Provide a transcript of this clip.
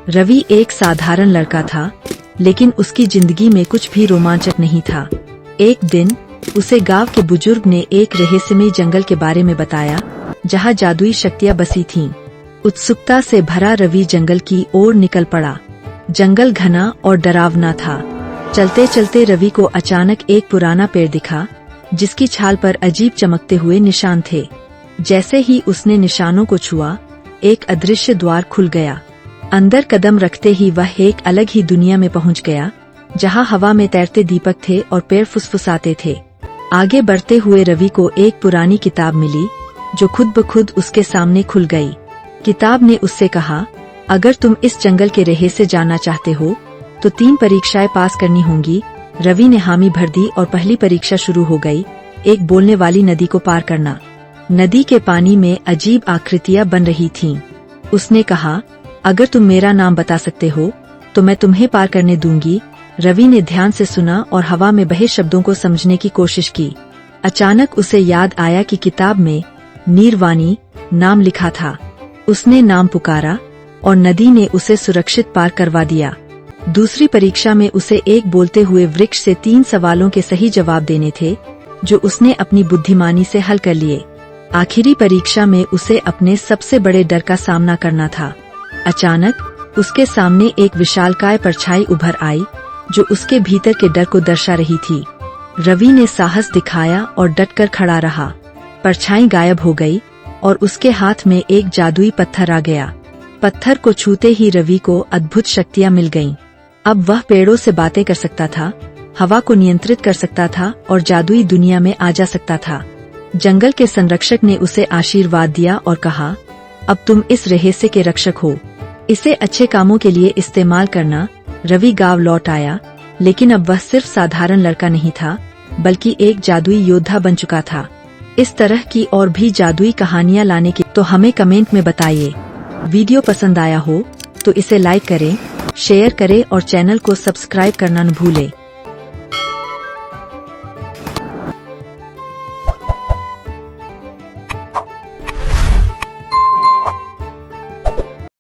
रवि एक साधारण लड़का था, लेकिन उसकी जिंदगी में कुछ भी रोमांचक नहीं था। एक दिन उसे गांव के बुजुर्ग ने एक रहस्यमयी जंगल के बारे में बताया, जहां जादुई शक्तियां बसी थीं। उत्सुकता से भरा रवि जंगल की ओर निकल पड़ा। जंगल घना और डरावना था। चलते चलते रवि को अचानक एक पुराना पेड़ दिखा, जिसकी छाल पर अजीब चमकते हुए निशान थे। जैसे ही उसने निशानों को छुआ, एक अदृश्य द्वार खुल गया। अंदर कदम रखते ही वह एक अलग ही दुनिया में पहुंच गया, जहां हवा में तैरते दीपक थे और पेड़ फुसफुसाते थे। आगे बढ़ते हुए रवि को एक पुरानी किताब मिली, जो खुद ब खुद उसके सामने खुल गई। किताब ने उससे कहा, अगर तुम इस जंगल के रहस्य जानना चाहते हो, तो 3 परीक्षाएं पास करनी होंगी। रवि ने हामी भर दी और पहली परीक्षा शुरू हो गई, एक बोलने वाली नदी को पार करना। नदी के पानी में अजीब आकृतियां बन रही थीं। उसने कहा, अगर तुम मेरा नाम बता सकते हो, तो मैं तुम्हें पार करने दूंगी। रवि ने ध्यान से सुना और हवा में बहे शब्दों को समझने की कोशिश की। अचानक उसे याद आया कि किताब में नीरवाणी नाम लिखा था। उसने नाम पुकारा और नदी ने उसे सुरक्षित पार करवा दिया। दूसरी परीक्षा में उसे एक बोलते हुए वृक्ष से 3 सवालों के सही जवाब देने थे, जो उसने अपनी बुद्धिमानी से हल कर लिए। आखिरी परीक्षा में उसे अपने सबसे बड़े डर का सामना करना था। अचानक उसके सामने एक विशालकाय परछाई उभर आई, जो उसके भीतर के डर को दर्शा रही थी। रवि ने साहस दिखाया और डटकर खड़ा रहा। परछाई गायब हो गई और उसके हाथ में एक जादुई पत्थर आ गया। पत्थर को छूते ही रवि को अद्भुत शक्तियां मिल गईं। अब वह पेड़ों से बातें कर सकता था, हवा को नियंत्रित कर सकता था और जादुई दुनिया में आ जा सकता था। जंगल के संरक्षक ने उसे आशीर्वाद दिया और कहा, अब तुम इस रहस्य के रक्षक हो। इसे अच्छे कामों के लिए इस्तेमाल करना। रवि गांव लौट आया, लेकिन अब वह सिर्फ साधारण लड़का नहीं था, बल्कि एक जादुई योद्धा बन चुका था। इस तरह की और भी जादुई कहानियां लाने की तो हमें कमेंट में बताइए। वीडियो पसंद आया हो तो इसे लाइक करें, शेयर करें और चैनल को सब्सक्राइब करना न भूलें।